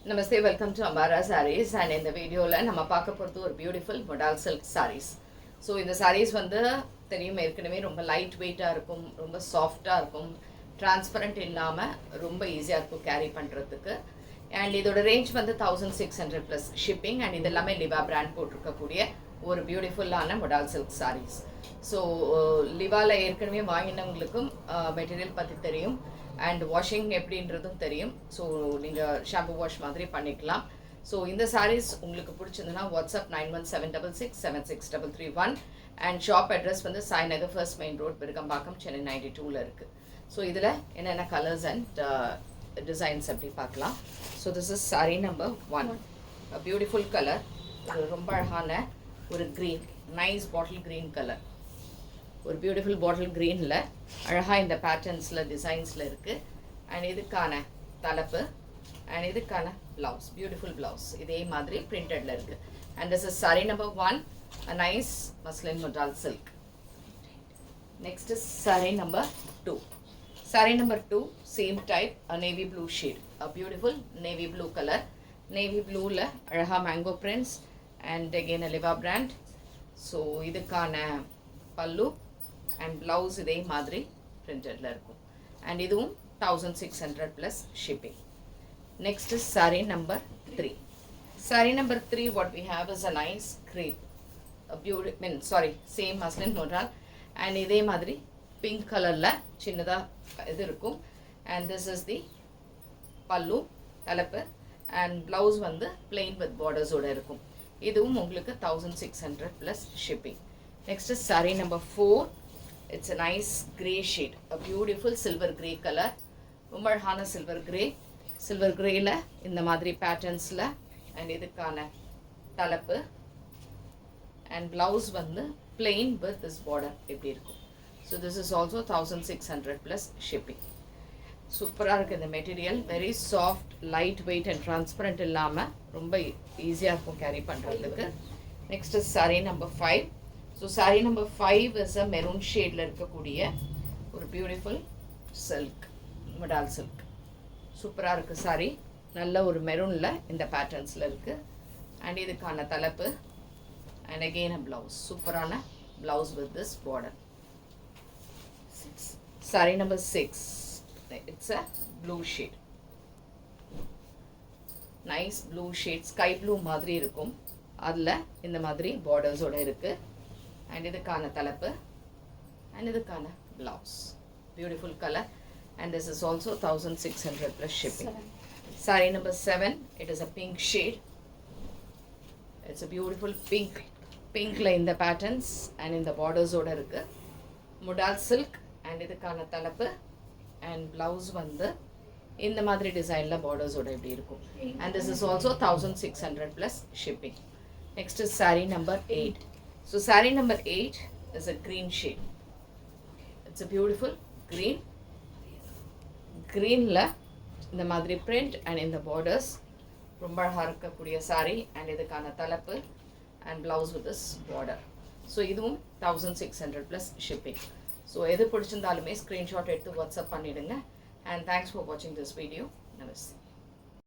Namaste, welcome to Ambara Sarees and in the video la நம்ம பார்க்க போறது ஒரு beautiful modal silk sarees. So இந்த sarees வந்து தெரியும் ஏற்கனவே ரொம்ப லைட் வெயிட்டா இருக்கும், ரொம்ப சாஃப்ட்டா இருக்கும், டிரான்ஸ்பரண்ட் இல்லாம ரொம்ப ஈஸியா இருக்கும் கேரி பண்றதுக்கு. அண்ட் இதோட ரேஞ்ச் வந்து 1600 plus shipping and இது எல்லாமே லிவா பிராண்ட் போட்டிருக்க கூடிய ஒரு பியூட்டிஃபுல்லான modal silk sarees. ஸோ லிவாவில் ஏற்கனவே வாங்கினவங்களுக்கும் மெட்டீரியல் பற்றி தெரியும் அண்ட் வாஷிங் எப்படின்றதும் தெரியும். ஸோ நீங்கள் ஷாம்பு வாஷ் மாதிரி பண்ணிக்கலாம். ஸோ இந்த சாரீஸ் உங்களுக்கு பிடிச்சிருந்ததுன்னா வாட்ஸ்அப் 9176676331 அண்ட் ஷாப் அட்ரஸ் வந்து Sainagar first main road Perugambakkam Chennai 92ல் இருக்குது. ஸோ இதில் என்னென்ன கலர்ஸ் அண்ட் டிசைன்ஸ் அப்படி பார்க்கலாம். So this is sari number 1, beautiful colour, ரொம்ப அழகான ஒரு green, nice bottle green colour, ஒரு பியூட்டிஃபுல் பாட்டில் க்ரீனில் அழகாக இந்த பேட்டர்ன்ஸில் டிசைன்ஸில் இருக்குது. அண்ட் இதுக்கான தலைப்பு அண்ட் இதுக்கான ப்ளவுஸ், பியூட்டிஃபுல் ப்ளவுஸ் இதே மாதிரி பிரிண்டடில் இருக்குது. And this is sari number 1, a nice muslin modal silk. Next is saree number 2. Saree number 2, same type, a navy blue shade, a beautiful navy blue color. Navy blue la அழகா mango prints and again a Liva brand. So இதுக்கான பல்லு and blouse இதே மாதிரி பிரிண்டடில் இருக்கும். And இதுவும் 1600 plus shipping. Next is saree number 3. Saree number 3, what we have is a nice crepe, a beautiful, same muslin modal and இதே மாதிரி pink கலரில் சின்னதாக இது இருக்கும். அண்ட் திஸ் இஸ் தி பல்லு தலைப்பு அண்ட் ப்ளவுஸ் வந்து பிளெயின் வித் பார்டர்ஸோடு இருக்கும். இதுவும் உங்களுக்கு 1600 plus shipping. Next is saree number 4. It's a nice grey shade, a beautiful silver grey color, ரொம்ப அழகான சில்வர் கிரேயில் இந்த மாதிரி பேட்டர்ன்ஸில். அண்ட் இதுக்கான தலைப்பு அண்ட் ப்ளவுஸ் வந்து plain with this border எப்படி இருக்கும். So this is also 1600 plus shipping. சூப்பராக இருக்குது இந்த material, very soft, light weight and transparent இல்லாமல் ரொம்ப ஈஸியாக இருக்கும் கேரி பண்ணுறதுக்கு. Next is saree number 5. So saree number 5 is a maroon ஷேடில் இருக்கக்கூடிய ஒரு பியூட்டிஃபுல் சில்க், modal silk. சூப்பராக இருக்குது saree, நல்ல ஒரு மெரூனில் இந்த பேட்டர்ன்ஸில் இருக்குது. அண்ட் இதுக்கான தலைப்பு அண்ட் அகெயின் அ ப்ளவுஸ், சூப்பரான blouse with this border. saree number 6, it's a blue shade, nice blue shade, sky blue மாதிரி இருக்கும், அதில் இந்த மாதிரி பார்டர்ஸோடு இருக்குது. அண்ட் இதுக்கான தலைப்பு அண்ட் இதுக்கான blouse, beautiful colour. And this is also 1600 plus shipping. Saree number 7, it is a pink shade. It's a beautiful pink, pinkல இந்த பேட்டர்ன்ஸ் அண்ட் இந்த பார்டர்ஸோடு இருக்குது. modal silk அண்ட் இதுக்கான தலைப்பு அண்ட் ப்ளவுஸ் வந்து இந்த மாதிரி டிசைனில் பார்டர்ஸோடு எப்படி இருக்கும். And this is also 1600 plus shipping. Next is saree number 8. So saree number 8 is a green shade. It's a beautiful green. Greenல இந்த மாதிரி print and in the borders ரொம்ப அழகாக இருக்கக்கூடிய saree and இதுக்கான தலைப்பு and blouse with this border. So இதுவும் 1600 plus shipping. So எது பிடிச்சிருந்தாலுமே screenshot எடுத்து வாட்ஸ்அப் பண்ணிடுங்க. And thanks for watching this video. Namaste.